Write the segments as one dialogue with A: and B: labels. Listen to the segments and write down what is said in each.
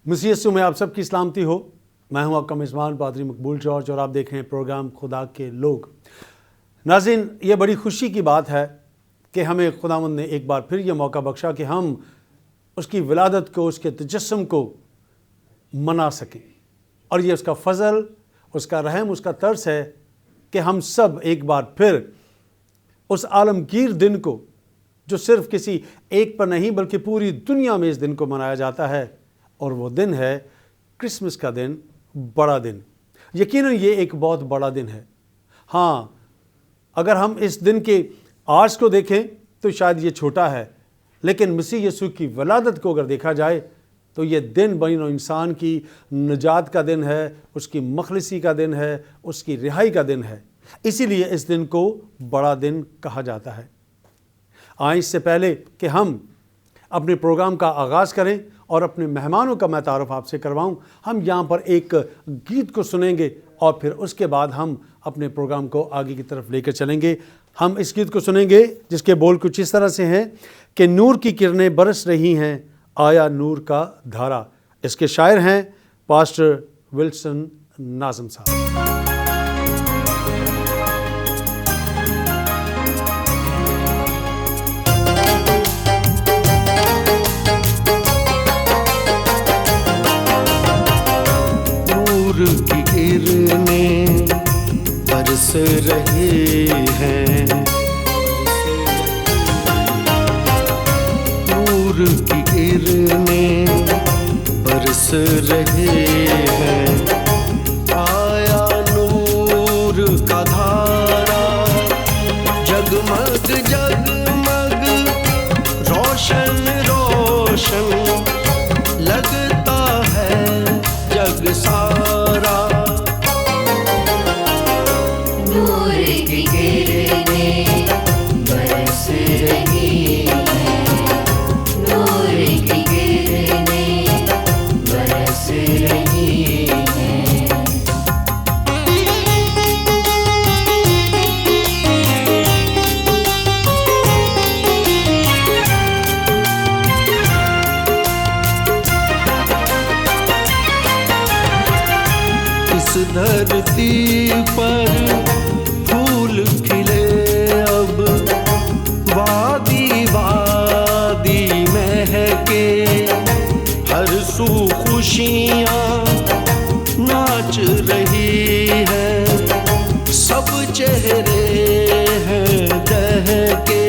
A: मसीह यीशु में आप सबकी सलामती हो। मैं हूं आपका मेज़बान पादरी मकबूल जॉर्ज और आप देख रहे हैं प्रोग्राम खुदा के लोग। नाज़रीन, ये बड़ी खुशी की बात है कि हमें खुदावंद ने एक बार फिर ये मौका बख्शा कि हम उसकी विलादत को, उसके तजस्सुम को मना सकें। और ये उसका फ़ज़ल, उसका रहम, उसका तरस है कि हम सब एक बार फिर उस आलमगीर दिन को, जो सिर्फ किसी एक पर नहीं बल्कि पूरी दुनिया में इस दिन को मनाया जाता है, और वो दिन है क्रिसमस का दिन, बड़ा दिन। यकीनन ये एक बहुत बड़ा दिन है। हाँ, अगर हम इस दिन के आर्स को देखें तो शायद ये छोटा है, लेकिन मसीह यीशु की वलादत को अगर देखा जाए तो ये दिन बनो इंसान की निजात का दिन है, उसकी मखलिसी का दिन है, उसकी रिहाई का दिन है। इसीलिए इस दिन को बड़ा दिन कहा जाता है। आए इससे पहले कि हम अपने प्रोग्राम का आगाज़ करें और अपने मेहमानों का मैं तारुफ आपसे करवाऊं, हम यहाँ पर एक गीत को सुनेंगे और फिर उसके बाद हम अपने प्रोग्राम को आगे की तरफ लेकर चलेंगे। हम इस गीत को सुनेंगे जिसके बोल कुछ इस तरह से हैं कि नूर की किरणें बरस रही हैं, आया नूर का धारा। इसके शायर हैं पास्टर विल्सन नाज़म साहब।
B: नूर की किरणें बरस रही हैं, नूर की किरणें बरस रही हैं, आया नूर का धारा, जगमग जगमग रोशन रोशन लगता है जग सारा।
C: नूर की किरणें बरस रही हैं, नूर की किरणें बरस रही हैं।
B: इस धरती पर फूल खिले अब, वादी वादी महके, हर सू खुशियाँ नाच रही है, सब चेहरे हैं दहके।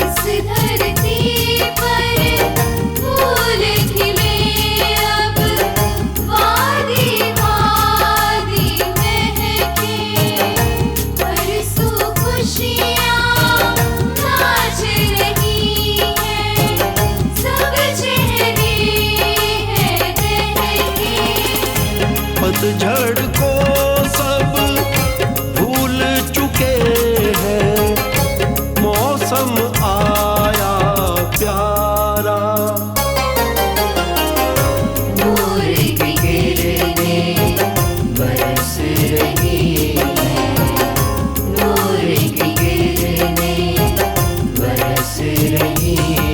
C: इस धरती पर फूल खिले अब, वादी वादी महके, हर सू खुशियाँ नाच रही हैं, सब चेहरे हैं दहके।
B: पतझड़ को सब भूल चुके हैं, मौसम आया प्यारा।
C: नूर की किरणें बरस रही हैं, नूर की किरणें बरस रही हैं।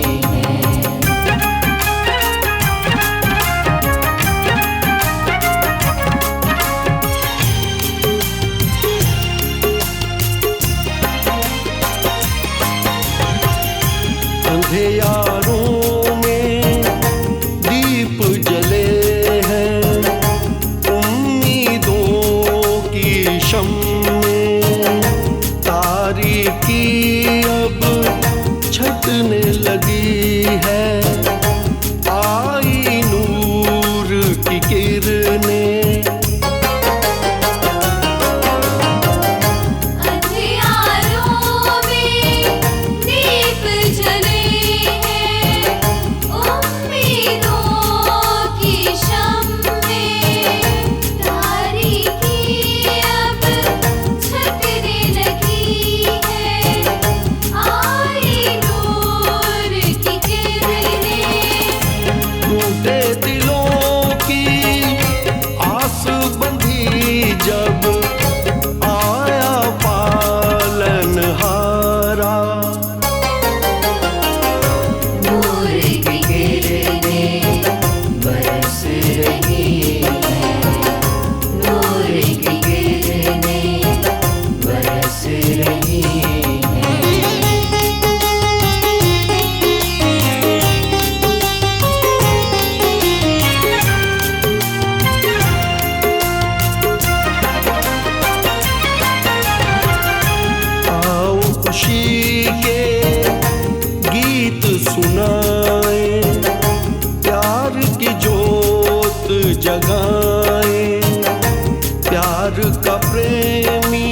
B: प्यार का प्रेमी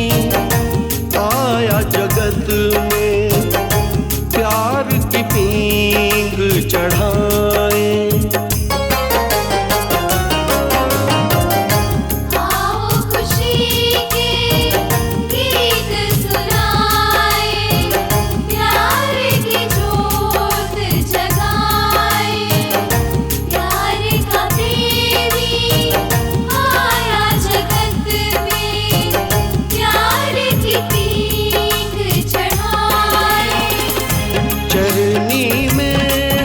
B: आया जगत में, प्यार की पींग चढ़ाए।
C: आओ खुशी के गीत सुनाए, प्यार की जोत जगाए। प्यार का प्रेमी आया जगत में, प्यार की पींग चढ़ाए।
B: चरनी में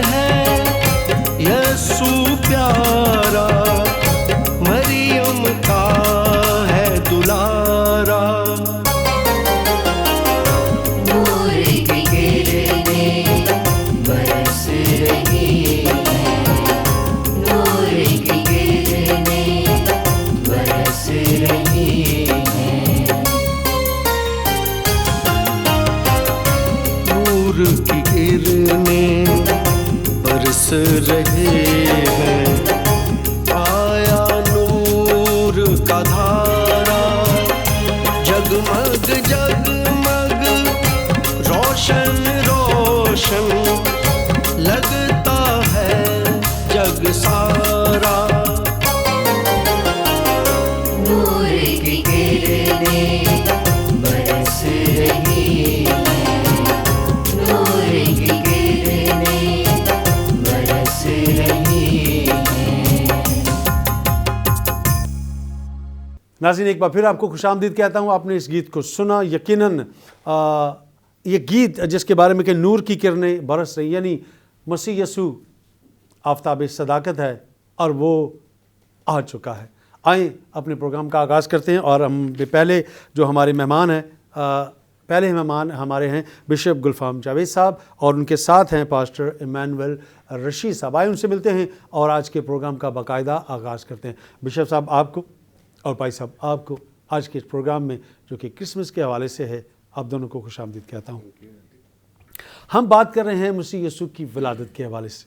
B: है यीशु प्यारा, मरियम का है दुलारा।
C: नूर की किरणें बरस रही हैं, नूर की किरणें बरस रही हैं।
B: नूर की किरणें बरस रहे हैं, आया नूर का धारा। जगमग जगमग रोशन रोशन लगता है जग सारा।
C: नूर की किरणें बरस रही हैं, नूर की किरणें बरस रही हैं।
A: नाज़रीन, एक बार फिर आपको खुशामदीद कहता हूँ। आपने इस गीत को सुना। यकीनन ये गीत जिसके बारे में कि नूर की किरणें बरस रही, यानी मसीह यसू आफताब सदाकत है और वो आ चुका है। आए अपने प्रोग्राम का आगाज़ करते हैं। और हम पहले जो हमारे मेहमान हैं, पहले मेहमान हमारे हैं बिशप गुलफाम जावेद साहब और उनके साथ हैं पास्टर इमानुएल रशीद साहब। आए उनसे मिलते हैं और आज के प्रोग्राम का बाकायदा आगाज़ करते हैं। बिशप साहब आपको और भाई साहब आपको आज के इस प्रोग्राम में जो कि क्रिसमस के हवाले से है, आप दोनों को खुशामदीद कहता हूँ। हम बात कर रहे हैं मसीह यसू की विलादत के हवाले से।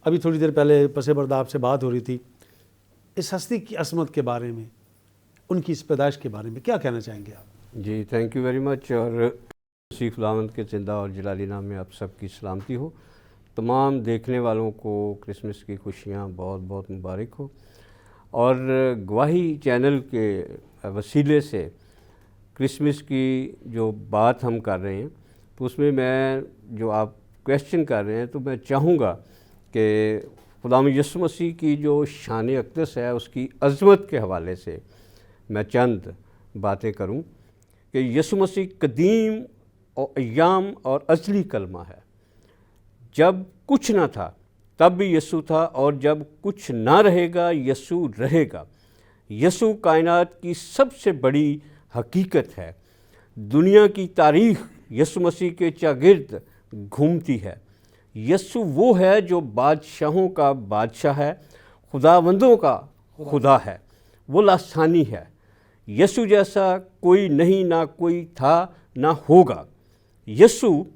A: अभी थोड़ी देर पहले पसे बर्दाब से बात हो रही थी इस हस्ती की असमत के बारे में, उनकी इस पैदाइश के बारे में क्या कहना चाहेंगे आप?
D: जी, थैंक यू वेरी मच। और मसीह खुदावंद के जिंदा और जलाली नाम में आप सबकी सलामती हो। तमाम देखने वालों को क्रिसमस की खुशियाँ बहुत बहुत मुबारक हो। और गवाही चैनल के वसीले से क्रिसमस की जो बात हम कर रहे हैं, तो उसमें मैं जो आप क्वेश्चन कर रहे हैं, तो मैं चाहूँगा कि खुदाम यसु मसीह की जो शान अक़दस है उसकी अज़मत के हवाले से मैं चंद बातें करूं कि यसु मसीह कदीम और अय्याम और अज़ली कलमा है। जब कुछ ना था तब भी यसु था, और जब कुछ ना रहेगा यसु रहेगा। यसु कायनात की सबसे बड़ी हकीकत है। दुनिया की तारीख़ यसु मसीह के चागिर्द घूमती है। यसु वो है जो बादशाहों का बादशाह है, खुदावंदों का खुदा है, वो लासानी है। यसु जैसा कोई नहीं, ना कोई था ना होगा। यसु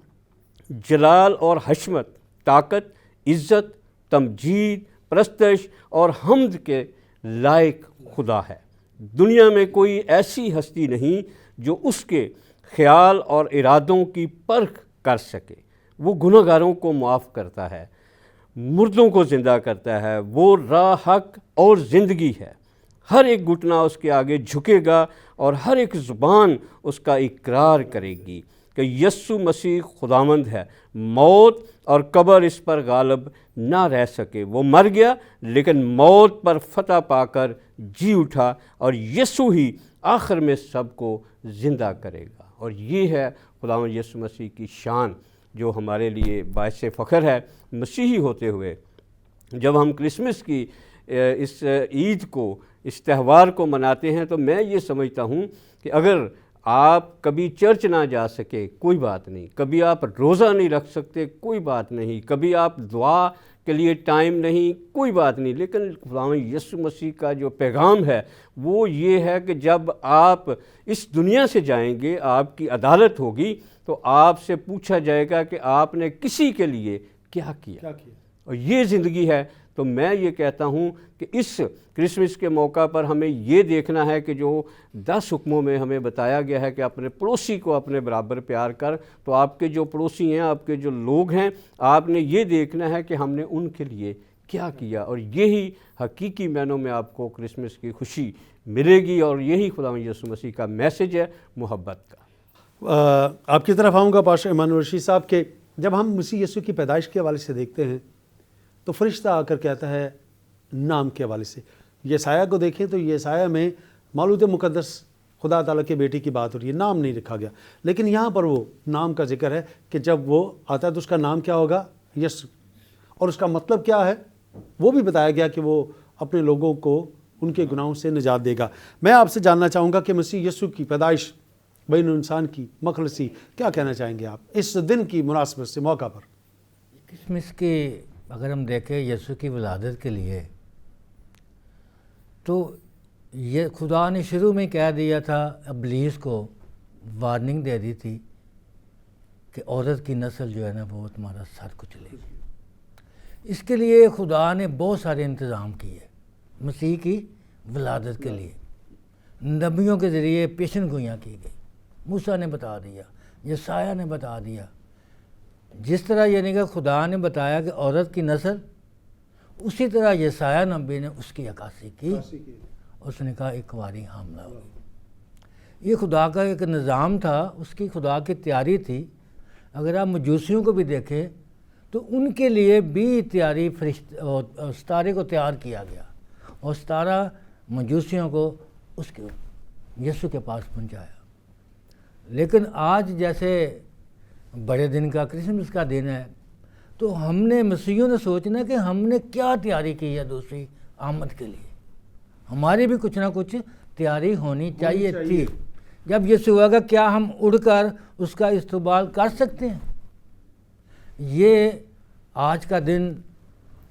D: जलाल और हशमत, ताकत, इज़्ज़त, तमजीद, परस्तश और हम्द के लायक खुदा है। दुनिया में कोई ऐसी हस्ती नहीं जो उसके ख्याल और इरादों की परख कर सके। वो गुनहगारों को माफ़ करता है, मुर्दों को ज़िंदा करता है। वो राह, हक और ज़िंदगी है। हर एक घुटना उसके आगे झुकेगा और हर एक ज़ुबान उसका इकरार करेगी कि यस्सु मसीह खुदावंद है। मौत और कब्र इस पर गालिब ना रह सके। वो मर गया लेकिन मौत पर फतह पाकर जी उठा, और यस्सु ही आखिर में सबको ज़िंदा करेगा। और ये है खुदावंद यस्सु मसीह की शान, जो हमारे लिए बाइस फ़ख्र है मसीही होते हुए। जब हम क्रिसमस की इस ईद को, इस त्यौहार को मनाते हैं, तो मैं ये समझता हूँ कि अगर आप कभी चर्च ना जा सके कोई बात नहीं, कभी आप रोज़ा नहीं रख सकते कोई बात नहीं, कभी आप दुआ के लिए टाइम नहीं कोई बात नहीं, लेकिन खुदावंद यीशु मसीह का जो पैगाम है वो ये है कि जब आप इस दुनिया से जाएंगे, आपकी अदालत होगी, तो आपसे पूछा जाएगा कि आपने किसी के लिए क्या किया। और ये ज़िंदगी है। तो मैं ये कहता हूँ कि इस क्रिसमस के मौका पर हमें ये देखना है कि जो 10 हुक्मों में हमें बताया गया है कि अपने पड़ोसी को अपने बराबर प्यार कर, तो आपके जो पड़ोसी हैं, आपके जो लोग हैं, आपने ये देखना है कि हमने उनके लिए क्या किया, और यही हकीकी मायनों में आपको क्रिसमस की खुशी मिलेगी, और यही खुदा यीशु मसीह का मैसेज है मोहब्बत का।
A: आपकी तरफ आऊँगा पास्टर इमानुएल रशीद साहब के, जब हम मसीह यीशु की पैदाइश के हवाले से देखते हैं तो फरिश्ता आकर कहता है नाम के हवाले से। यसाया को देखें तो यसाया में मौलूद मुक़द्दस खुदा ताला के बेटी की बात हो रही है, नाम नहीं लिखा गया, लेकिन यहाँ पर वो नाम का जिक्र है कि जब वो आता है तो उसका नाम क्या होगा, यीशु, और उसका मतलब क्या है वो भी बताया गया कि वो अपने लोगों को उनके गुनाहों से निजात देगा। मैं आपसे जानना चाहूँगा कि मसीह यीशु की पैदाइश, बैन इंसान की मखलसी, क्या कहना चाहेंगे आप इस दिन की मुनासबत से, मौका पर?
E: क्रिसमस की अगर हम देखें यीशु की विलादत के लिए, तो ये खुदा ने शुरू में कह दिया था, इब्लीस को वार्निंग दे दी थी कि औरत की नस्ल जो है ना वो तुम्हारा सर कुचलेगी। इसके लिए खुदा ने बहुत सारे इंतज़ाम किए मसीह की विलादत के लिए। नबियों के ज़रिए पेशन गोइयाँ की गई, मूसा ने बता दिया, यसाया ने बता दिया। जिस तरह यानी कि खुदा ने बताया कि औरत की नस्ल, उसी तरह यसाया नबी ने उसकी अक्कासी की। उसने कहा एक बारी हमला हुई। ये खुदा का एक निज़ाम था, उसकी खुदा की तैयारी थी। अगर आप मजूसियों को भी देखें तो उनके लिए भी तैयारी सितारे को तैयार किया गया, और सितारा मजूसियों को उसके यीशु के पास पहुंचाया। लेकिन आज जैसे बड़े दिन का क्रिसमस का दिन है, तो हमने मसीहियों ने सोचना कि हमने क्या तैयारी की है दूसरी आमद के लिए। हमारी भी कुछ ना कुछ तैयारी होनी चाहिए थी। जब यीशु होगा, क्या हम उड़कर उसका इस्तेमाल कर सकते हैं? ये आज का दिन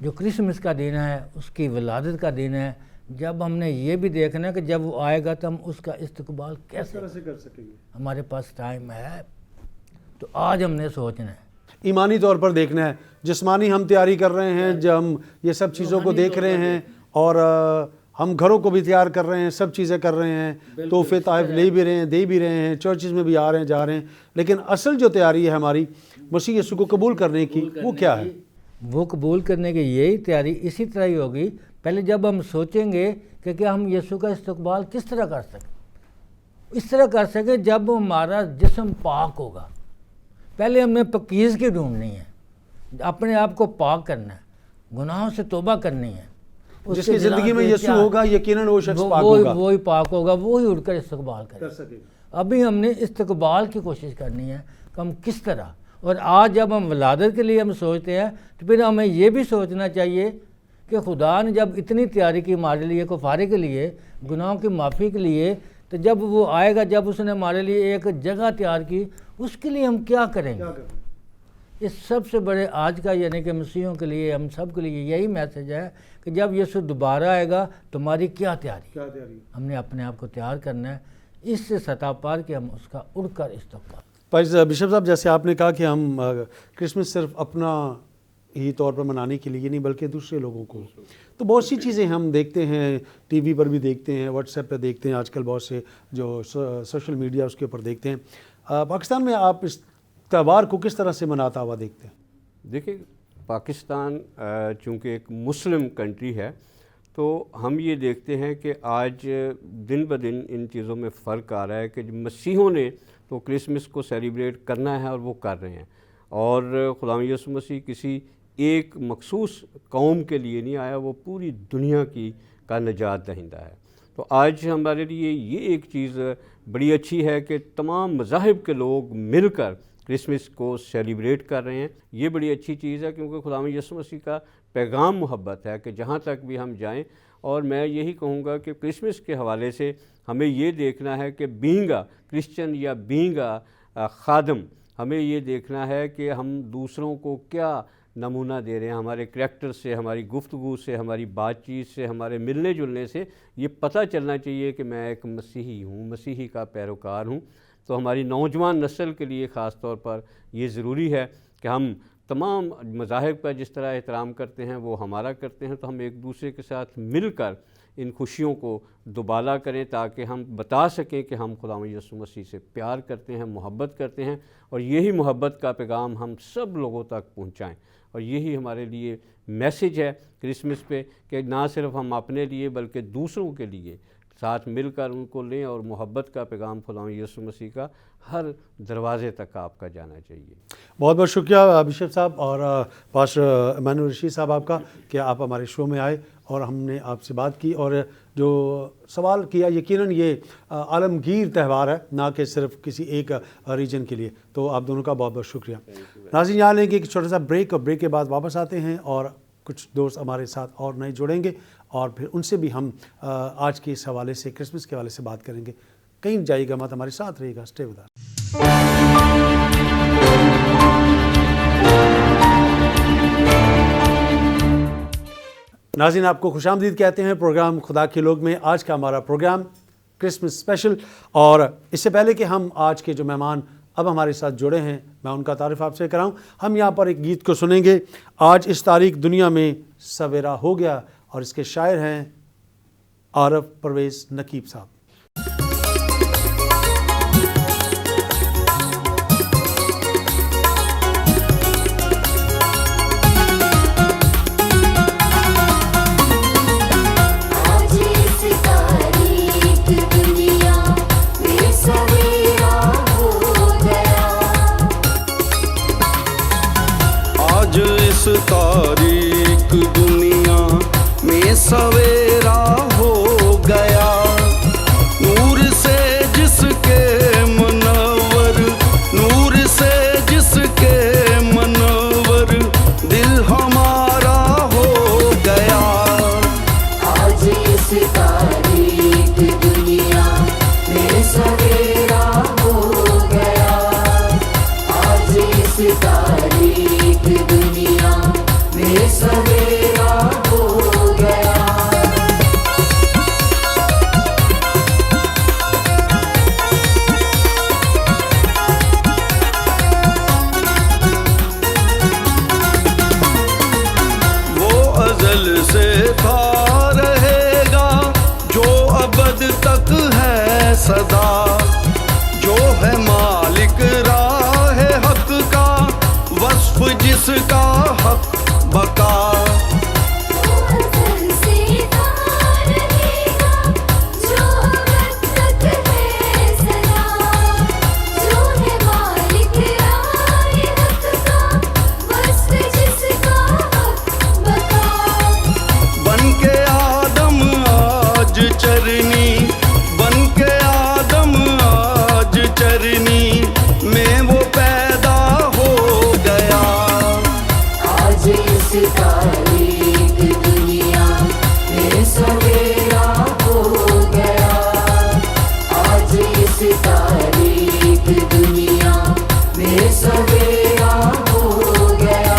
E: जो क्रिसमस का दिन है, उसकी विलादत का दिन है, जब हमने ये भी देखना है कि जब वो आएगा तो हम उसका इस्तेमाल कैसे कर सकेंगे। हमारे पास टाइम है, तो आज हमने सोचना है,
A: ईमानी तौर पर देखना है। जिस्मानी हम तैयारी कर रहे हैं, जब हम ये सब चीज़ों को देख रहे हैं, और हम घरों को भी तैयार कर रहे हैं, सब चीज़ें कर रहे हैं, तोहफे ताइफ ले भी रहे हैं, दे भी रहे हैं, चर्चेज़ में भी आ रहे हैं, जा रहे हैं, लेकिन असल जो तैयारी है हमारी मसीह यीशु को कबूल करने की, वो क्या है?
E: वो कबूल करने की यही तैयारी इसी तरह ही होगी। पहले जब हम सोचेंगे कि क्या हम यीशु का इस्तेमाल किस तरह कर सकें, इस तरह कर सकें जब हमारा जिस्म पाक होगा। पहले हमने पकीज़गी ढूंढनी है, अपने आप को पाक करना है, गुनाहों से तौबा करनी है।
A: जिसकी ज़िंदगी में यीशु होगा, यकीनन वो शख्स पाक होगा,
E: वो ही पाक होगा, वो ही उठकर इस्तकबाल कर सकेगा। अभी हमने इस्तकबाल की कोशिश करनी है कि हम किस तरह। और आज जब हम विलादत के लिए हम सोचते हैं, तो फिर हमें ये भी सोचना चाहिए कि खुदा ने जब इतनी तैयारी की हमारे लिए, कुफारे के लिए, गुनाहों की माफ़ी के लिए, तो जब वो आएगा, जब उसने हमारे लिए एक जगह तैयार की, उसके लिए हम क्या करेंगे? इस सबसे बड़े आज का यानी कि मसीहों के लिए, हम सब के लिए यही मैसेज है कि जब यीशु दोबारा आएगा तुम्हारी क्या तैयारी? हमने अपने आप को तैयार करना है इससे सतह पार कि हम उसका उड़कर इस्तेमाल।
A: पर बिशप साहब, जैसे आपने कहा कि हम क्रिसमस सिर्फ अपना ही तौर पर मनाने के लिए नहीं, बल्कि दूसरे लोगों को, तो बहुत सी चीज़ें हम देखते हैं, टीवी पर भी देखते हैं, व्हाट्सएप पर देखते हैं, आजकल बहुत से जो सोशल मीडिया उसके ऊपर देखते हैं। पाकिस्तान में आप इस त्यौहार को किस तरह से मनाता हुआ देखते हैं?
D: देखिए, पाकिस्तान चूँकि एक मुस्लिम कंट्री है, तो हम ये देखते हैं कि आज दिन ब दिन इन चीज़ों में फ़र्क आ रहा है कि मसीहों ने तो क्रिसमस को सेलिब्रेट करना है और वो कर रहे हैं, और खुदा यीशु मसीह किसी एक मखसूस कौम के लिए नहीं आया, वो पूरी दुनिया की का निजात दहिंदा है। तो आज हमारे लिए ये एक चीज़ बड़ी अच्छी है कि तमाम मज़ाहिब के लोग मिलकर क्रिसमस को सेलिब्रेट कर रहे हैं। ये बड़ी अच्छी चीज़ है, क्योंकि खुदा यीशु मसीह का पैगाम मोहब्बत है कि जहाँ तक भी हम जाएं। और मैं यही कहूँगा कि क्रिसमस के हवाले से हमें ये देखना है कि बीइंग अ क्रिश्चियन या बीइंग अ खादम, हमें ये देखना है कि हम दूसरों को क्या नमूना दे रहे हैं। हमारे करैक्टर से, हमारी गुफ्तगू से, हमारी बातचीत से, हमारे मिलने जुलने से ये पता चलना चाहिए कि मैं एक मसीही हूँ, मसीही का पैरोकार हूँ। तो हमारी नौजवान नस्ल के लिए ख़ास तौर पर ये ज़रूरी है कि हम तमाम मज़ाहिब का जिस तरह एहतराम करते हैं वो हमारा करते हैं, तो हम एक दूसरे के साथ मिलकर इन खुशियों को दुबाला करें ताकि हम बता सकें कि हम खुदा यीशु मसीह से प्यार करते हैं, मोहब्बत करते हैं, और यही मोहब्बत का पैगाम हम सब लोगों तक पहुंचाएं। और यही हमारे लिए मैसेज है क्रिसमस पे कि ना सिर्फ हम अपने लिए बल्कि दूसरों के लिए साथ मिलकर उनको लें, और मोहब्बत का पैगाम खुदा यीशु मसीह का हर दरवाज़े तक आपका जाना चाहिए।
A: बहुत बहुत शुक्रिया बिशप साहब और पास्टर इमानुएल रशीद साहब आपका कि आप हमारे शो में आए और हमने आपसे बात की और जो सवाल किया। यकीनन ये आलमगीर त्यौहार है, ना कि सिर्फ किसी एक रीजन के लिए, तो आप दोनों का बहुत बहुत शुक्रिया। नाज़रीन, यहाँ लेंगे एक छोटा सा ब्रेक, और ब्रेक के बाद वापस आते हैं और कुछ दोस्त हमारे साथ और नए जुड़ेंगे और फिर उनसे भी हम आज के इस हवाले से, क्रिसमस के हवाले से बात करेंगे। कहीं जाइएगा मत, हमारे साथ रहिएगा। Stay with us. नाज़रीन, आपको खुशामदीद कहते हैं प्रोग्राम खुदा के लोग में। आज का हमारा प्रोग्राम क्रिसमस स्पेशल, और इससे पहले कि हम आज के जो मेहमान अब हमारे साथ जुड़े हैं मैं उनका तारीफ़ आपसे कराऊं, हम यहाँ पर एक गीत को सुनेंगे। आज इस तारीख दुनिया में सवेरा हो गया, और इसके शायर हैं आरफ परवेज़ नकीब साहब।
B: तारीख दुनिया में सवेरा हो गया, नूर से जिसके मनवर, नूर से जिसके मनवर, दिल हमारा हो गया।
C: आज इस तारीख दुनिया में सवेरा हो गया, आज इस तारीख दुनिया में सवेरा हो गया।
B: वो अज़ल से था रहेगा, जो अबद तक है सदा, जो है मालिक राह हक का, वस्फ जिसका हक बका। बन के आदम आज चरनी, बन के आदम आज चरनी में वो पैदा हो गया।
C: आज इस तारीख दुनिया में सवेरा हो गया, आज इस तारीख दुनिया में सवेरा हो गया।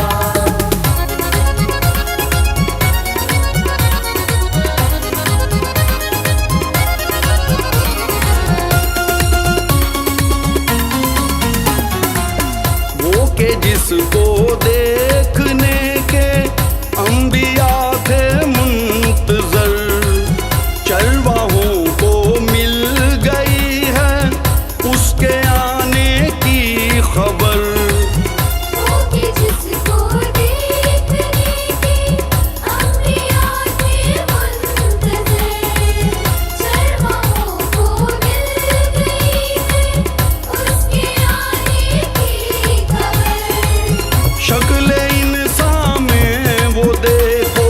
B: वो के जिसको देखने के अंबिया थे मुंतजर, चरवाहों को मिल गई है उसके आने की खबर।
C: जिसको देखने के अंबिया थे मुंतज़र, चरवाहों को मिल गई है उसके आने की खबर।
B: शक्ल इंसान में वो देखो,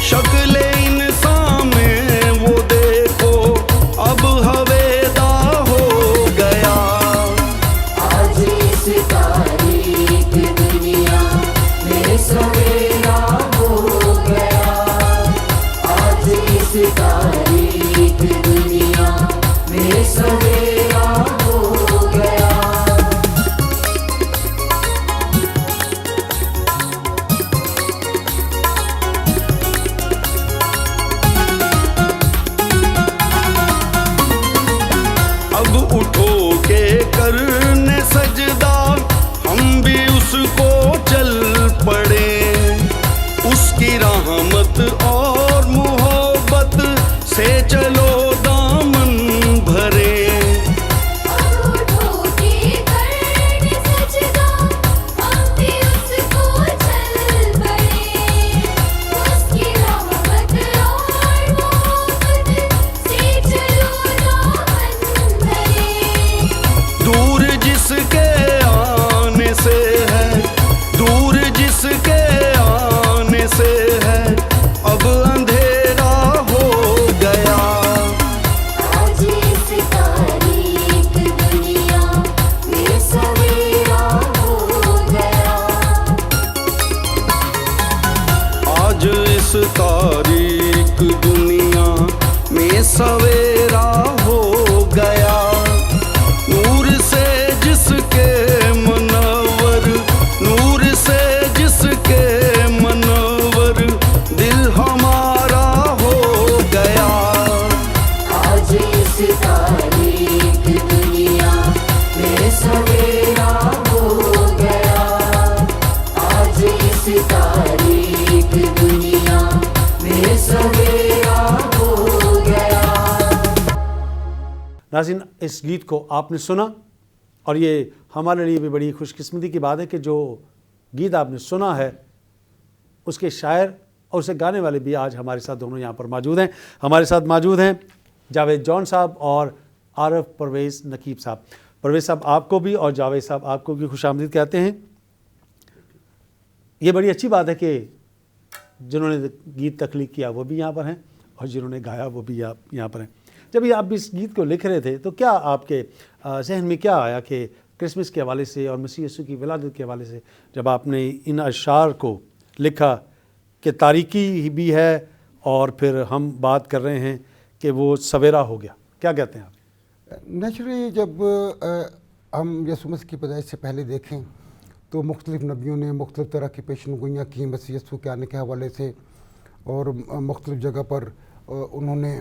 B: शक्ल इंसान में वो देखो, अब हवेदा हो गया।
C: आज इस तारीख दुनिया में सवेरा हो गया, आज इस तारीख दुनिया में सवेरा हो गया।
B: अब उठो के करने सजदा, हम भी उसको चल से चलो दामन भरे।
C: अब उठो के करने सजदा, हम भी उसको चल पड़े। उसकी रहमत और मोहब्बत से चलो दामन भरे।
B: दूर जिसके आने से है, दूर जिसके आने से है, अब अंधेरा हो गया।
C: आज इस तारीख दुनिया में सवेरा हो गया।
B: आज इस तारीख दुनिया में सवेरा हो गया। नूर से जिसके मनवर, नूर से जिसके मनवर, दिल हमारा हो गया।
C: आज इस तारीख दुनिया में सवेरा हो गया। आज इस तारीख दुनिया में सवेरा हो गया।
A: नाज़रीन, इस गीत को आपने सुना और ये हमारे लिए भी बड़ी खुशकिस्मती की बात है कि जो गीत आपने सुना है उसके शायर और उसे गाने वाले भी आज हमारे साथ दोनों यहाँ पर मौजूद हैं। हमारे साथ मौजूद हैं जावेद जॉन साहब और आरफ परवेज़ नकीब साहब। परवेज़ साहब आपको भी और जावेद साहब आपको भी खुशामदीद कहते हैं। ये बड़ी अच्छी बात है कि जिन्होंने गीत तख्लीक किया वो भी यहाँ पर हैं और जिन्होंने गाया वो भी यहाँ पर हैं। जब ये आप इस गीत को लिख रहे थे तो क्या आपके जहन में क्या आया कि क्रिसमस के हवाले से और मसीह यीशु की विलादत के हवाले से जब आपने इन अशार को लिखा कि तारीकी भी है और फिर हम बात कर रहे हैं कि वो सवेरा हो गया, क्या कहते हैं आप?
F: नेचुरली जब हम यीशु मसीह की पैदाइश से पहले देखें तो मुख्तलिफ़ नबियों ने मुख्तलिफ़ तरह की पेशनगोइयाँ की मसीह यीशु के आने के हवाले से और मुख्तलिफ़ जगह पर उन्होंने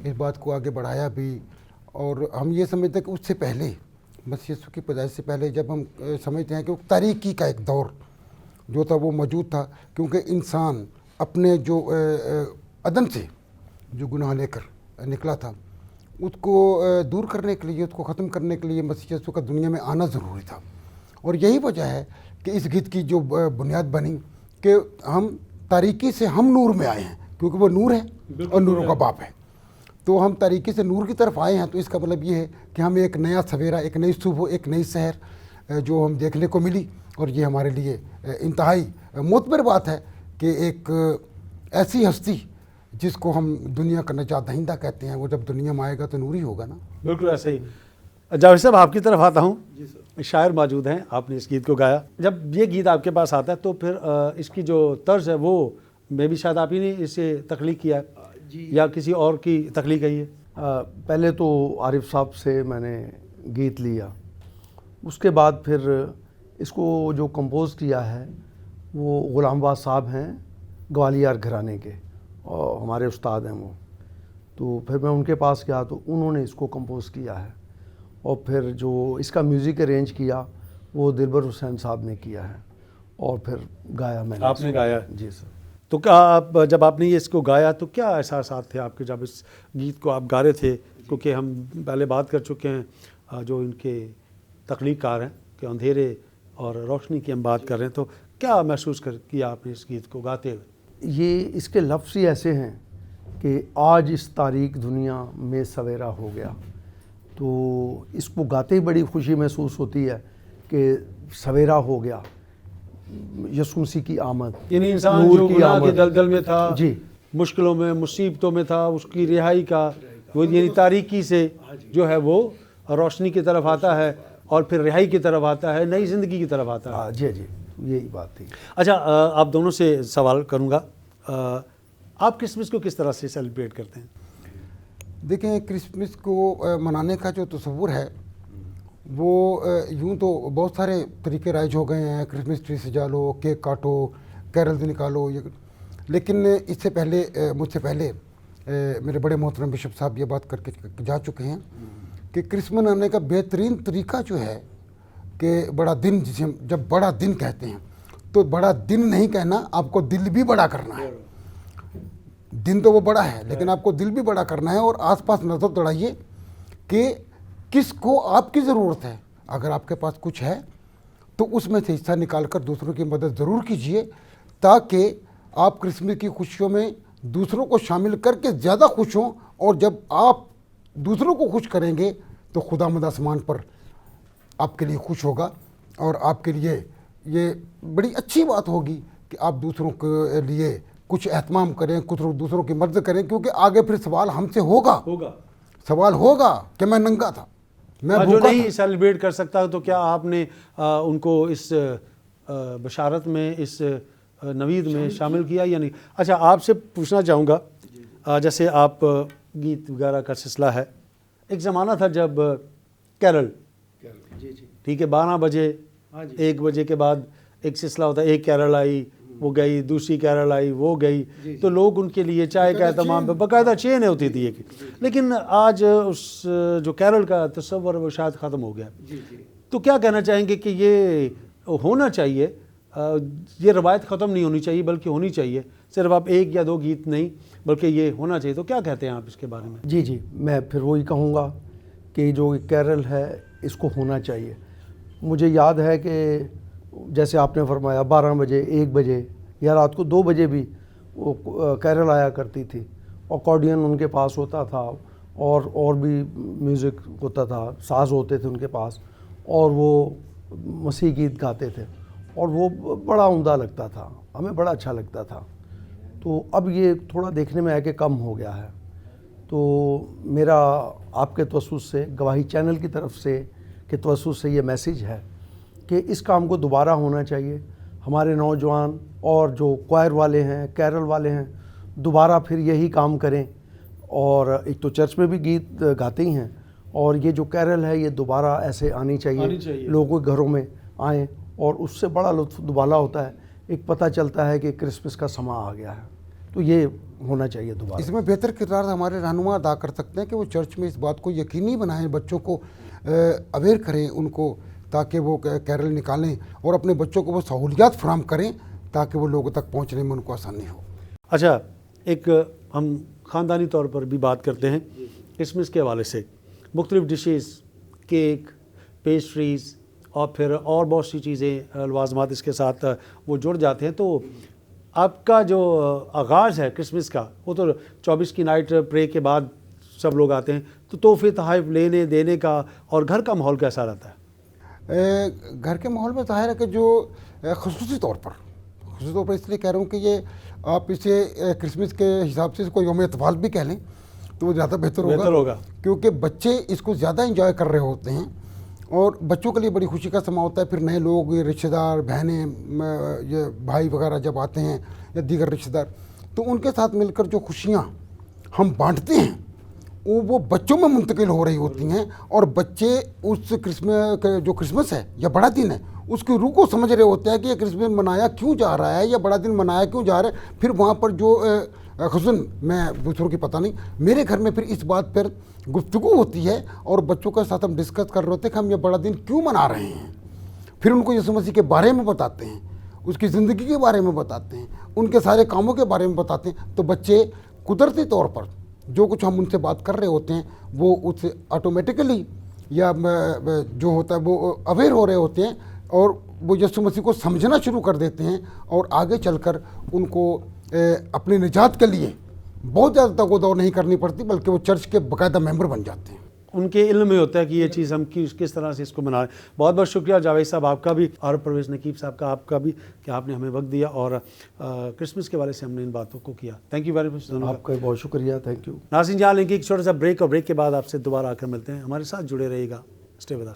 F: इस बात को आगे बढ़ाया भी। और हम ये समझते हैं कि उससे पहले मसीह यीशु की पैदाइश से पहले जब हम समझते हैं कि वो तारीकी का एक दौर जो था वो मौजूद था, क्योंकि इंसान अपने जो अदन से जो गुनाह लेकर निकला था उसको दूर करने के लिए, उसको ख़त्म करने के लिए मसीह यीशु का दुनिया में आना ज़रूरी था। और यही वजह है कि इस गीत की जो बुनियाद बनी कि हम तारीकी से हम नूर में आए हैं, क्योंकि वो नूर है और नूरों का बाप है। तो हम तारीकी से नूर की तरफ आए हैं, तो इसका मतलब ये है कि हमें एक नया सवेरा, एक नई सुबह, एक नई शहर जो हम देखने को मिली। और ये हमारे लिए इंतहाई मोतबर बात है कि एक ऐसी हस्ती जिसको हम दुनिया का नजात दहिंदा कहते हैं, वो जब दुनिया में आएगा तो नूर ही होगा ना।
A: बिल्कुल ऐसे ही। जावेद साहब आपकी तरफ आता हूँ। शायर मौजूद हैं, आपने इस गीत को गाया। जब ये गीत आपके पास आता है तो फिर इसकी जो तर्ज है वो मे भी शायद आप ही ने इसे तख्लीक किया है या किसी और की तख्लीक है ये?
G: पहले तो आरिफ साहब से मैंने गीत लिया, उसके बाद फिर इसको जो कंपोज़ किया है वो गुलामबाद साहब हैं, ग्वालियर घराने के और हमारे उस्ताद हैं वो। तो फिर मैं उनके पास गया तो उन्होंने इसको कंपोज़ किया है और फिर जो इसका म्यूज़िक अरेंज किया वो दिलबर हुसैन साहब ने किया है और फिर गाया मैंने।
A: आपने गाया?
G: जी सर।
A: तो क्या आप जब आपने ये इसको गाया तो क्या एहसासात थे आपके जब इस गीत को आप गा रहे थे? क्योंकि हम पहले बात कर चुके हैं जो इनके तख्लीक़कार हैं कि अंधेरे और रोशनी की हम बात कर रहे हैं, तो क्या महसूस किया आपने इस गीत को गाते हुए?
G: ये इसके लफ्ज़ ही ऐसे हैं कि आज इस तारीक दुनिया में सवेरा हो गया। तो इसको गाते ही बड़ी खुशी महसूस होती है कि सवेरा हो गया, यीशु मसीह की आमद,
A: यानी इंसान
G: नूर
A: जो
G: की
A: गुनाह के
G: आमद।
A: दलदल में था,
G: जी,
A: मुश्किलों में, मुसीबतों में था, उसकी रिहाई का वो यानी तारीकी से जो है वो रोशनी की तरफ आता है और फिर रिहाई की तरफ आता है, नई ज़िंदगी की तरफ आता है।
G: हाँ जी जी, यही बात थी।
A: अच्छा, आप दोनों से सवाल करूँगा, आप क्रिसमस को किस तरह से सेलिब्रेट करते हैं?
F: देखें, क्रिसमस को मनाने का जो तस्वुर है वो यूँ तो बहुत सारे तरीके राइज हो गए हैं। क्रिसमस ट्री सजा लो, केक काटो, कैरल्स निकालो, ये। लेकिन इससे पहले मुझसे पहले मेरे बड़े मोहतरम बिशप साहब ये बात करके जा चुके हैं कि क्रिसमस मनाने का बेहतरीन तरीका जो है कि बड़ा दिन, जिसे हम जब बड़ा दिन कहते हैं तो बड़ा दिन नहीं कहना, आपको दिल भी बड़ा करना है। दिन तो वो बड़ा है, लेकिन आपको दिल भी बड़ा करना है और आसपास नजर दौड़ाइए कि किसको आपकी ज़रूरत है। अगर आपके पास कुछ है तो उसमें से हिस्सा निकालकर दूसरों की मदद ज़रूर कीजिए, ताकि आप क्रिसमस की खुशियों में दूसरों को शामिल करके ज़्यादा खुश हों। और जब आप दूसरों को खुश करेंगे तो खुदावंद आसमान पर आपके लिए खुश होगा, और आपके लिए ये बड़ी अच्छी बात होगी कि आप दूसरों के लिए कुछ एहतमाम करें, कुछ दूसरों की मदद करें, क्योंकि आगे फिर सवाल हमसे होगा सवाल होगा कि मैं नंगा था, मैं
A: जो
F: भूखा
A: नहीं
F: था।
A: सेलिब्रेट कर सकता तो क्या आपने उनको इस बशारत में, इस नवीद में शामिल किया या नहीं? अच्छा, आपसे पूछना चाहूँगा, जैसे आप गीत वगैरह का सिलसिला है, एक ज़माना था जब कैरल, ठीक है, 12 बजे 1 बजे के बाद एक सिलसिला होता है, एक कैरल आई वो गई, दूसरी कैरल आई वो गई, तो लोग उनके लिए चाय का तमाम बाकायदा चेन होती थी एक। लेकिन आज उस जो कैरल का तस्वर वो शायद ख़त्म हो गया। तो क्या कहना चाहेंगे कि ये होना चाहिए, ये रवायत ख़त्म नहीं होनी चाहिए, बल्कि होनी चाहिए, सिर्फ आप 1 या 2 गीत नहीं, बल्कि ये होना चाहिए। तो क्या कहते हैं आप इसके बारे में?
G: जी जी, मैं फिर वही कहूँगा कि जो कैरल है इसको होना चाहिए। मुझे याद है कि जैसे आपने फरमाया 12 बजे 1 बजे या रात को 2 बजे भी वो कैरल आया करती थी, अकॉर्डियन उनके पास होता था और भी म्यूज़िक होता था, साज होते थे उनके पास, और वो मसीह गीत गाते थे और वो बड़ा उम्दा लगता था, हमें बड़ा अच्छा लगता था। तो अब ये थोड़ा देखने में है कि कम हो गया है। तो मेरा आपके तवस्सुस से, गवाही चैनल की तरफ से के तवस्सुस से ये मैसेज है कि इस काम को दोबारा होना चाहिए। हमारे नौजवान और जो क्वायर वाले हैं, कैरल वाले हैं, दोबारा फिर यही काम करें। और एक तो चर्च में भी गीत गाते ही हैं, और ये जो कैरल है ये दोबारा ऐसे आनी चाहिए, लोगों के घरों में आएँ, और उससे बड़ा लुत्फ़ दुबाला होता है। एक पता चलता है कि क्रिसमस का समा आ गया है, तो ये होना चाहिए दोबारा।
F: इसमें बेहतर किरदार हमारे रहनुमा अदा कर सकते हैं कि वो चर्च में इस बात को यकीनी बनाएं, बच्चों को अवेयर करें उनको, ताकि वो कैरल निकालें और अपने बच्चों को वो सहूलियात फराहम करें ताकि वो लोगों तक पहुंचने में उनको आसानी हो।
A: अच्छा, एक हम ख़ानदानी तौर पर भी बात करते हैं क्रिसमस के हवाले से। मुख्तलिफ़ डिशेज़, केक, पेस्ट्रीज़ और फिर और बहुत सी चीज़ें, लवाज़मात इसके साथ वो जुड़ जाते हैं। तो आपका जो आगाज़ है क्रिसमस का, वो तो 24 की नाइट प्रे के बाद सब लोग आते हैं, तो तोहफे तोहफ़ लेने देने का और घर का माहौल कैसा रहता है?
F: घर के माहौल में ज़ाहिर है कि जो ख़ुसूसी तौर पर इसलिए कह रहा हूँ कि ये आप इसे क्रिसमस के हिसाब से इसको यौम इत्फ़ाल भी कह लें तो वो ज़्यादा बेहतर होगा, क्योंकि बच्चे इसको ज़्यादा इंजॉय कर रहे होते हैं और बच्चों के लिए बड़ी खुशी का समा होता है। फिर नए लोग, रिश्तेदार, बहनें, ये भाई वगैरह जब आते हैं या दीगर रिश्तेदार, तो उनके साथ मिलकर जो खुशियाँ हम बांटते हैं वो बच्चों में मुंतकिल हो रही होती हैं, और बच्चे उस क्रिसमस है या बड़ा दिन है उसकी रूह को समझ रहे होते हैं कि ये क्रिसमस मनाया क्यों जा रहा है या बड़ा दिन मनाया क्यों जा रहा है। फिर वहाँ पर जो हुस्न, मैं दूसरों की पता नहीं, मेरे घर में फिर इस बात पर गुफ्तगू होती है और बच्चों के साथ हम डिस्कस कर रहे होते हैं कि हम ये बड़ा दिन क्यों मना रहे हैं। फिर उनको यीशु मसीह के बारे में बताते हैं, उसकी ज़िंदगी के बारे में बताते हैं, उनके सारे कामों के बारे में बताते हैं। तो बच्चे कुदरती तौर पर जो कुछ हम उनसे बात कर रहे होते हैं वो उससे ऑटोमेटिकली या जो होता है वो अवेयर हो रहे होते हैं, और वो यीशु मसीह को समझना शुरू कर देते हैं, और आगे चलकर उनको अपनी निजात के लिए बहुत ज़्यादा दौड़ नहीं करनी पड़ती, बल्कि वो चर्च के बाकायदा मेंबर बन जाते हैं।
A: उनके इल्म में होता है कि ये चीज़ हम किस तरह से इसको मना रहे हैं। बहुत बहुत शुक्रिया जावेद साहब आपका भी, और परवेज़ नकीब साहब का आपका भी, कि आपने हमें वक्त दिया और क्रिसमस के बारे से हमने इन बातों को किया। Thank you very much.
G: आपका बहुत शुक्रिया, थैंक यू।
A: नाज़रीन, यहाँ लेंगे एक छोटा सा ब्रेक, और ब्रेक के बाद आपसे दोबारा आकर मिलते हैं। हमारे साथ जुड़े रहिएगा, स्टे विद अस।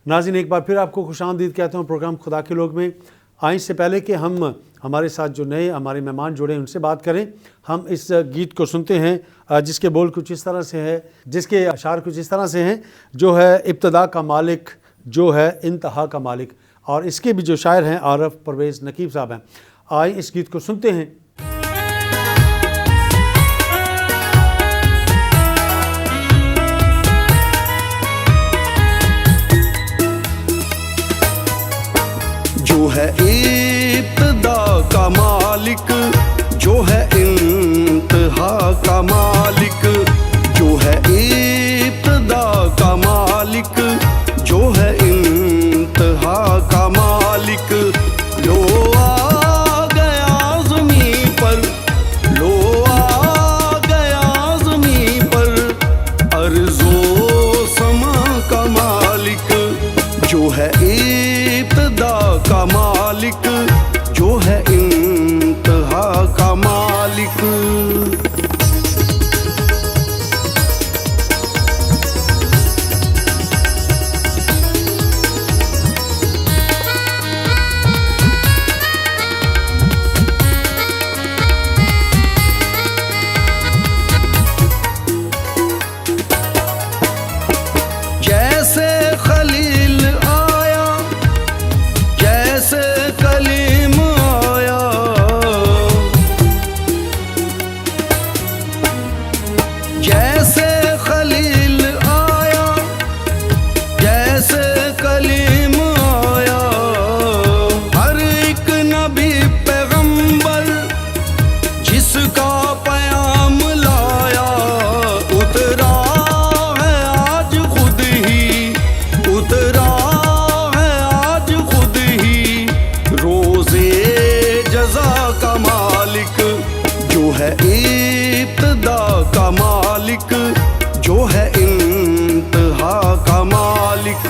A: नाज़रीन, एक बार फिर आपको खुशामदीद कहता हूँ प्रोग्राम खुदा के लोग में। आए इससे पहले कि हम हमारे साथ जो नए हमारे मेहमान जुड़े हैं उनसे बात करें, हम इस गीत को सुनते हैं जिसके बोल कुछ इस तरह से है, जिसके अशार कुछ इस तरह से हैं, जो है इब्तदा का मालिक, जो है इंतहा का मालिक, और इसके भी जो शायर हैं आरफ परवेज़ नकीब साहब हैं। आए इस गीत को सुनते हैं।
B: है इब्तिदा का मालिक, जो है इंतहा का मालिक, जो है इब्तिदा का मालिक, जो है इंतहा का मालिक। लो आ गया ज़मीं पर, लो आ गया ज़मीं पर, अर्ज़ो समा का मालिक, जो है इब्तिदा का मालिक, जो है इंतहा का मालिक। जैसे खलील आया, जैसे कलीम आया, जैसे खलील आया, जैसे कलीम आया, हर एक नबी पैगंबर जिसका पयाम लाया, उतरा है आज खुद ही, उतरा है आज खुद ही, रोज़े जज़ा का मालिक, जो है इब्तिदा का मालिक, जो है इंतहा का मालिक।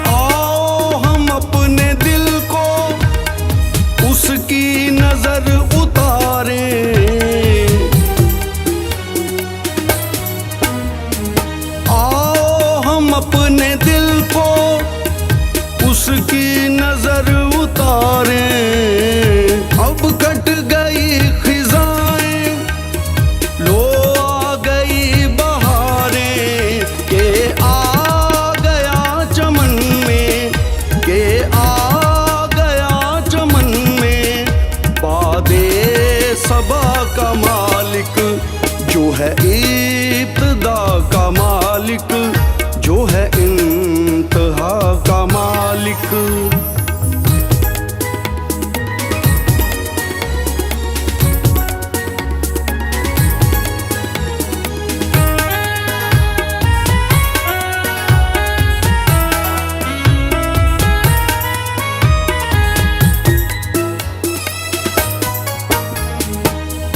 B: आओ हम अपने दिल को उसकी नजर उतारें, आओ हम अपने दिल को उसकी नजर उतारें। अब कट गई खिज़ाएं, लो आ गई बहारें, के आ गया चमन में, के आ गया चमन में, बादे सबा का मालिक, जो है इब्तिदा का मालिक, जो है इंतहा का मालिक।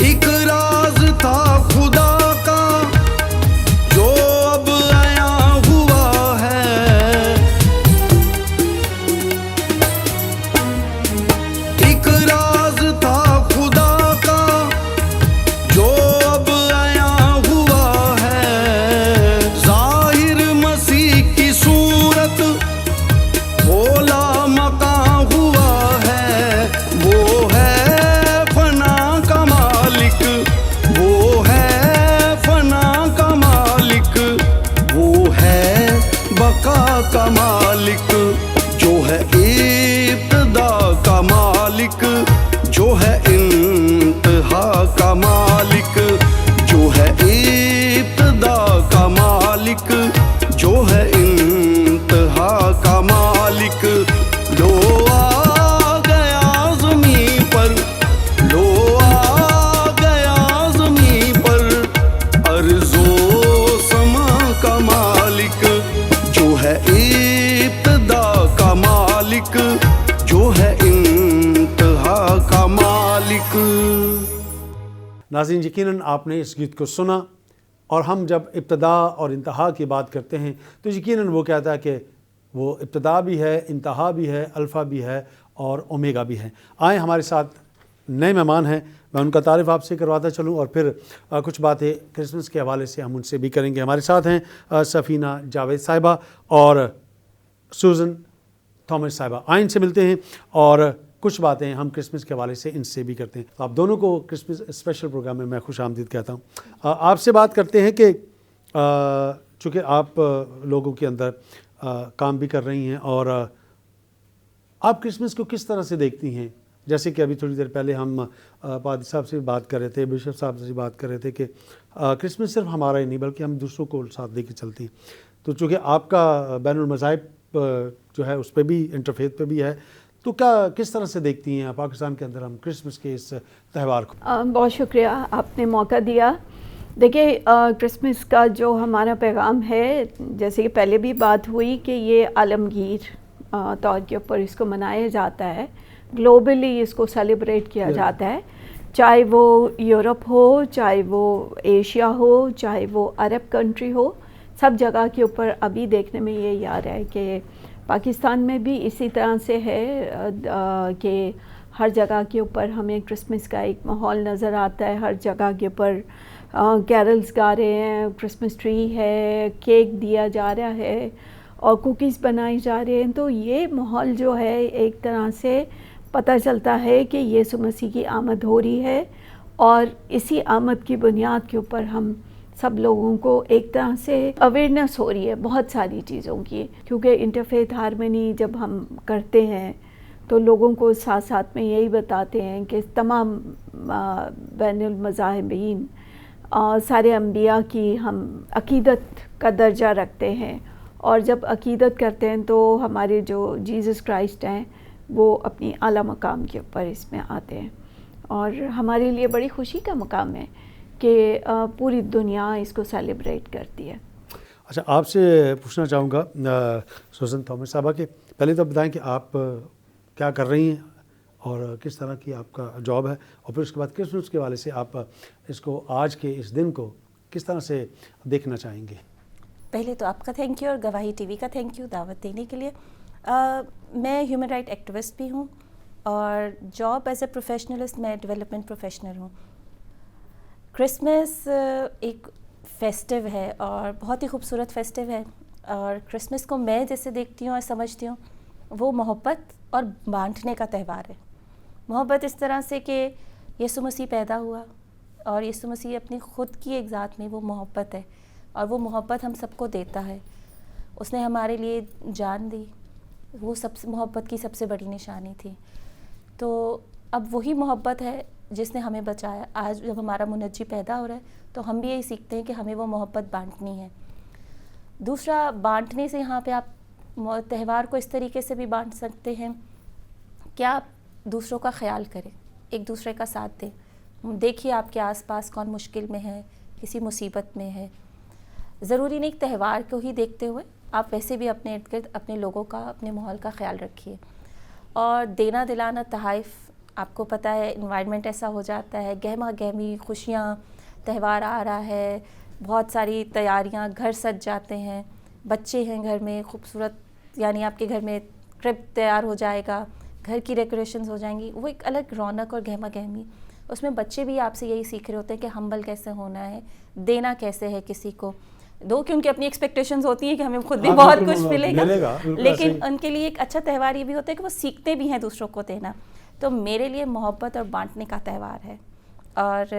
B: एक राज था खुदा का जो अब आया हुआ है, एक राज था खुदा का जो अब आया हुआ है। ज़ाहिर मसीह की सूरत भोला मकां हुआ है, वो है फना का मालिक, वो है फना का मालिक, वो है बका का मालिक, जो है इब्तिदा का मालिक, जो है इंतहा का मालिक, जो है इब्तिदा का मालिक, जो है इंतहा का मालिक। लो आ गया ज़मीं पर, लो आ गया ज़मीं पर, अर्ज़ो समा का मालिक, जो है इब्तिदा का मालिक, जो है इंतहा का मालिक।
A: नाज़रीन, यकीनन आपने इस गीत को सुना, और हम जब इब्तिदा और इंतहा की बात करते हैं तो यकीनन वो कहता है कि वो इब्तिदा भी है, इंतहा भी है, अल्फ़ा भी है और ओमेगा भी है। आए हमारे साथ नए मेहमान हैं, मैं उनका तारीफ़ आपसे करवाता चलूं और फिर कुछ बातें क्रिसमस के हवाले से हम उनसे भी करेंगे। हमारे साथ हैं सफ़ीना जावेद साहिबा और सूज़न थॉमस साहिबा। आए इनसे मिलते हैं और कुछ बातें हम क्रिसमस के हवाले से इनसे भी करते हैं। आप दोनों को क्रिसमस स्पेशल प्रोग्राम में मैं खुश आमदीद कहता हूँ। आपसे बात करते हैं कि चूँकि आप लोगों के अंदर काम भी कर रही हैं और आप क्रिसमस को किस तरह से देखती हैं? जैसे कि अभी थोड़ी देर पहले हम पादरी साहब से बात कर रहे थे, बिशप साहब से बात कर रहे थे कि क्रिसमस सिर्फ हमारा ही नहीं बल्कि हम दूसरों को साथ लेके चलती। तो चूँकि आपका बैनुल मज़ाहिब जो है उस पर भी, इंटरफेथ पे भी है, तो क्या किस तरह से देखती हैं पाकिस्तान के अंदर हम क्रिसमस के इस त्यौहार को?
H: बहुत शुक्रिया, आपने मौका दिया। देखिए, क्रिसमस का जो हमारा पैगाम है, जैसे कि पहले भी बात हुई कि ये आलमगीर तौर के ऊपर इसको मनाया जाता है, ग्लोबली इसको सेलिब्रेट किया जाता है, चाहे वो यूरोप हो, चाहे वो एशिया हो, चाहे वो अरब कंट्री हो, सब जगह के ऊपर अभी देखने में ये आ रहा है कि पाकिस्तान में भी इसी तरह से है कि हर जगह के ऊपर हमें क्रिसमस का एक माहौल नज़र आता है। हर जगह के ऊपर कैरल्स गा रहे हैं, क्रिसमस ट्री है, केक दिया जा रहा है और कुकीज़ बनाई जा रहे हैं। तो ये माहौल जो है एक तरह से पता चलता है कि यीशु मसीह की आमद हो रही है और इसी आमद की बुनियाद के ऊपर हम सब लोगों को एक तरह से अवेयरनेस हो रही है बहुत सारी चीज़ों की, क्योंकि इंटरफेथ हारमनी जब हम करते हैं तो लोगों को साथ साथ में यही बताते हैं कि तमाम बैनुल मज़ाहिबीन सारे अंबिया की हम अकीदत का दर्जा रखते हैं और जब अकीदत करते हैं तो हमारे जो जीसस क्राइस्ट हैं वो अपनी आला मकाम के ऊपर इसमें आते हैं और हमारे लिए बड़ी खुशी का मकाम है कि पूरी दुनिया इसको सेलिब्रेट करती है।
A: अच्छा, आपसे पूछना चाहूँगा सुसन थॉमस साहबा कि पहले तो बताएं कि आप क्या कर रही हैं और किस तरह की आपका जॉब है, और फिर उसके बाद क्रिसमस के वाले से आप इसको, आज के इस दिन को किस तरह से देखना चाहेंगे?
I: पहले तो आपका थैंक यू और गवाही टीवी का थैंक यू दावत देने के लिए। मैं ह्यूमन राइट एक्टिविस्ट भी हूँ और जॉब एज ए प्रोफेशनलिस्ट मैं डेवलपमेंट प्रोफेशनल हूँ। क्रिसमस एक फेस्टिव है और बहुत ही खूबसूरत फेस्टिव है और क्रिसमस को मैं जैसे देखती हूँ और समझती हूँ वो मोहब्बत और बांटने का त्यौहार है। मोहब्बत इस तरह से कि यीशु मसीह पैदा हुआ और यीशु मसीह अपनी ख़ुद की एक ज़ात में वो मोहब्बत है और वो मोहब्बत हम सबको देता है। उसने हमारे लिए जान दी, वो सबसे मोहब्बत की सबसे बड़ी निशानी थी। तो अब वही मोहब्बत है जिसने हमें बचाया। आज जब हमारा मुनज्जी पैदा हो रहा है तो हम भी यही सीखते हैं कि हमें वो मोहब्बत बांटनी है। दूसरा, बांटने से यहाँ पे आप त्यौहार को इस तरीके से भी बांट सकते हैं कि आप दूसरों का ख्याल करें, एक दूसरे का साथ दें। देखिए आपके आसपास कौन मुश्किल में है, किसी मुसीबत में है। ज़रूरी नहीं त्यौहार को ही देखते हुए आप वैसे भी अपने इर्द गिर्द अपने लोगों का, अपने माहौल का ख्याल रखिए। और देना दिलाना तहाइफ़, आपको पता है इन्वायरमेंट ऐसा हो जाता है, गहमा गहमी खुशियाँ, त्यौहार आ रहा है, बहुत सारी तैयारियाँ, घर सज जाते हैं, बच्चे हैं घर में, खूबसूरत, यानी आपके घर में क्रिब तैयार हो जाएगा, घर की डेकोरेशंस हो जाएंगी, वो एक अलग रौनक और गहमा गहमी। उसमें बच्चे भी आपसे यही सीख रहे होते हैं कि हम्बल कैसे होना है, देना कैसे है किसी को। दो कि उनकी अपनी एक्सपेक्टेशंस होती हैं कि हमें खुद भी बहुत कुछ मिलेगा, लेकिन उनके लिए एक अच्छा त्यौहार ये भी होता है कि वो सीखते भी हैं दूसरों को देना। तो मेरे लिए मोहब्बत और बांटने का त्यौहार है और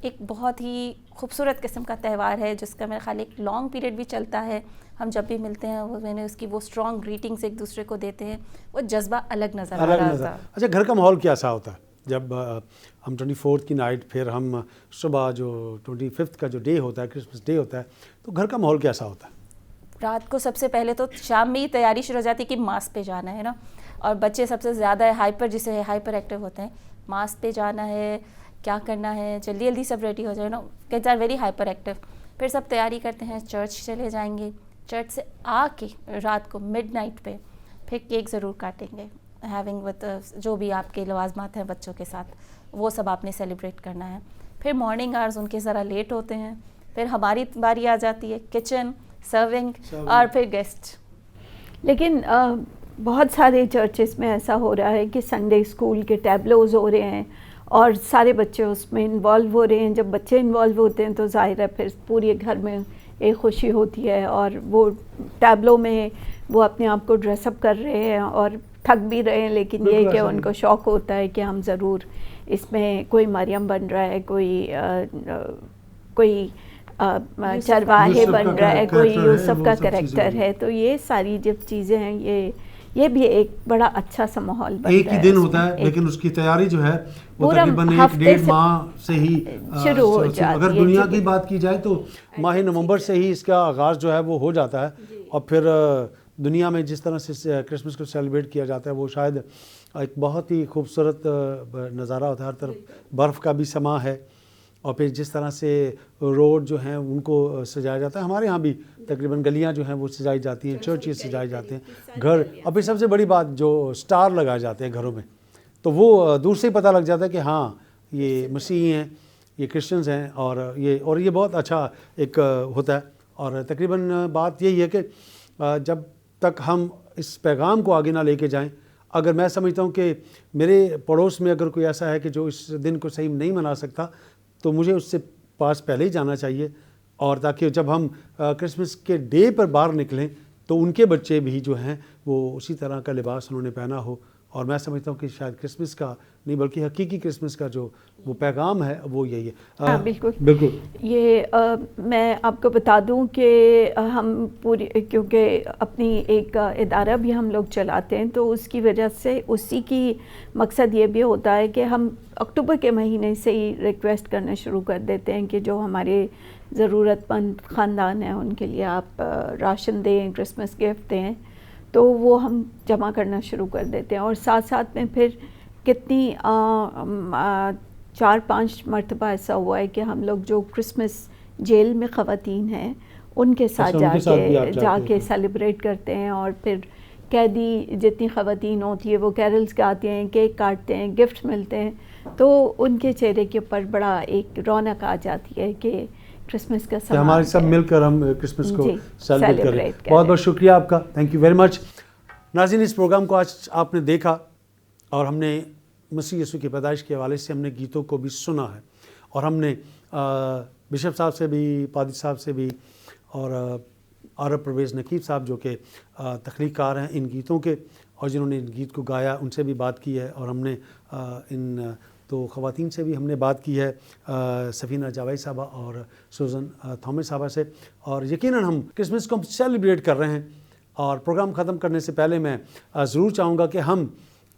I: एक बहुत ही खूबसूरत किस्म का त्यौहार है जिसका मेरा ख्याल एक लॉन्ग पीरियड भी चलता है। हम जब भी मिलते हैं वो मैंने उसकी वो स्ट्रॉन्ग ग्रीटिंग्स एक दूसरे को देते हैं, वो जज्बा अलग नज़र आ रहा था।
A: अच्छा, घर का माहौल कैसा होता है जब हम 24 की नाइट, फिर हम सुबह जो 25 का जो डे होता है, क्रिसमस डे होता है, तो घर का माहौल कैसा होता है?
I: रात को सबसे पहले तो शाम में ही तैयारी शुरू हो जाती है कि मास पे जाना है ना, और बच्चे सबसे ज़्यादा हाइपर, जिसे हाइपर एक्टिव होते हैं, मास पे जाना है, क्या करना है, जल्दी जल्दी सब रेडी हो जाए ना, kids are very hyperactive. फिर सब तैयारी करते हैं, चर्च चले जाएंगे, चर्च से आके रात को मिडनाइट पे फिर केक ज़रूर काटेंगे, हैविंग विद जो भी आपके लवाजमात हैं बच्चों के साथ, वो सब आपने सेलिब्रेट करना है। फिर मॉर्निंग आवर्स उनके ज़रा लेट होते हैं, फिर हमारी बारी आ जाती है, किचन, सर्विंग और फिर गेस्ट।
H: लेकिन बहुत सारे चर्चेस में ऐसा हो रहा है कि संडे स्कूल के टैबलोज़ हो रहे हैं और सारे बच्चे उसमें इन्वॉल्व हो रहे हैं। जब बच्चे इन्वॉल्व होते हैं तो ज़ाहिर है फिर पूरे घर में एक खुशी होती है और वो टैबलो में वो अपने आप को ड्रेसअप कर रहे हैं और थक भी रहे हैं, लेकिन ये कि उनको शौक़ होता है कि हम ज़रूर इसमें, कोई मरियम बन रहा है, कोई चरवाहे
A: यूसुफ
H: बन
A: का
H: रहा है,
A: कैरेक्टर
H: कोई
A: है,
H: यूसुफ
A: वो
H: का
A: सब चीज़ें
H: कैरेक्टर है। तो ये सारी जब चीज़ें हैं, ये भी एक बड़ा अच्छा सा माहौल बनता है।
A: एक ही दिन
H: उसमें।
A: होता है,
H: एक-
A: लेकिन उसकी तैयारी जो है वो
H: पूरा
A: तकरीबन एक
H: हफ्ते
A: डेढ़
H: से
A: माह से ही
H: शुरू हो
A: जाती
H: जाती
A: अगर
H: है।
A: दुनिया
H: जी,
A: की बात की जाए तो माह नवंबर से ही इसका आगाज़ जो है वो हो जाता है। और फिर दुनिया में जिस तरह से क्रिसमस को सेलिब्रेट किया जाता है वो शायद एक बहुत ही खूबसूरत नज़ारा होता है। हर तरफ बर्फ़ का भी समा है, और फिर जिस तरह से रोड जो हैं उनको सजाया जाता है। हमारे यहाँ भी तकरीबन गलियाँ जो हैं वो सजाई जाती हैं, चर्चेस सजाए जाते हैं, घर। और फिर सबसे बड़ी बात जो स्टार लगाए जाते हैं घरों में, तो वो दूर से ही पता लग जाता है कि हाँ ये मसीही हैं, ये क्रिश्चियंस हैं। और ये बहुत अच्छा एक होता है। और तकरीबन बात यही है कि जब तक हम इस पैगाम को आगे ना लेके जाएं, अगर मैं समझता हूँ कि मेरे पड़ोस में अगर कोई ऐसा है कि जो इस दिन को सही नहीं मना सकता, तो मुझे उससे पास पहले ही जाना चाहिए। और ताकि जब हम क्रिसमस के डे पर बाहर निकलें तो उनके बच्चे भी जो हैं वो उसी तरह का लिबास उन्होंने पहना हो। और मैं समझता हूँ कि शायद क्रिसमस का नहीं बल्कि हकीकी क्रिसमस का जो वो पैगाम है वो यही है।
H: हाँ, बिल्कुल
A: बिल्कुल।
H: ये मैं आपको बता दूं कि हम पूरी, क्योंकि अपनी एक इदारा भी हम लोग चलाते हैं, तो उसकी वजह से उसी की मकसद ये भी होता है कि हम अक्टूबर के महीने से ही रिक्वेस्ट करना शुरू कर देते हैं कि जो हमारे ज़रूरतमंद ख़ानदान हैं उनके लिए आप राशन दें, क्रिसमस गिफ्ट दें। तो वो हम जमा करना शुरू कर देते हैं। और साथ साथ में फिर कितनी 4-5 मरतबा ऐसा हुआ है कि हम लोग जो क्रिसमस जेल में ख़वातीन हैं उनके साथ
A: उनके साथ भी आप जाते
H: जाके
A: हैं।
H: सेलिब्रेट करते हैं। और फिर कैदी जितनी ख़वातीन होती है वो कैरल्स गाते हैं, केक काटते हैं, गिफ्ट मिलते हैं। तो उनके चेहरे के ऊपर बड़ा एक रौनक आ जाती है कि क्रिसमस का
A: कि हमारे सब
H: है।
A: मिलकर हम क्रिसमस को
H: जी,
A: सेलिब्रेट करें।
H: सेलिब्रेट करें।
A: बहुत बहुत शुक्रिया आपका, थैंक यू वेरी मच। नाज़रीन, इस प्रोग्राम को आज आपने देखा और हमने मसीह यीशु की पैदाइश के हवाले से हमने गीतों को भी सुना है। और हमने बिशप साहब से भी, पादरी साहब से भी, और आरब परवेज़ नकीब साहब जो कि तख्लीक़कार हैं इन गीतों के और जिन्होंने इन गीत को गाया, उनसे भी बात की है। और हमने इन तो ख़वातीन से भी हमने बात की है, सफ़ीना जावाई साहबा और सुजन थॉमस साहबा से। और यकीनन हम क्रिसमस को हम सेलिब्रेट कर रहे हैं। और प्रोग्राम ख़त्म करने से पहले मैं ज़रूर चाहूँगा कि हम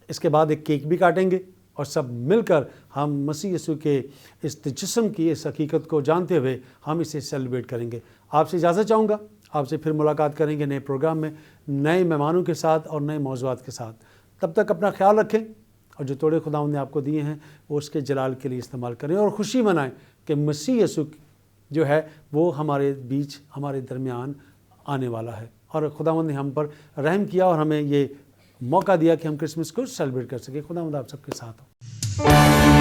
A: इसके बाद एक केक भी काटेंगे और सब मिलकर हम मसीह यीशु के इस जिस्म की इस हकीकत को जानते हुए हम इसे सेलिब्रेट करेंगे। आपसे इजाज़त चाहूँगा, आपसे फिर मुलाकात करेंगे नए प्रोग्राम में, नए मेहमानों के साथ और नए मौज़ूआत के साथ। तब तक अपना ख्याल रखें और जो तोड़े खुदावंद ने आपको दिए हैं वो उसके जलाल के लिए इस्तेमाल करें। और खुशी मनाएं कि मसीह यीशु जो है वो हमारे बीच, हमारे दरमियान आने वाला है। और खुदावंद ने हम पर रहम किया और हमें ये मौका दिया कि हम क्रिसमस को सेलिब्रेट कर सकें। खुदावंद आप सबके साथ हो।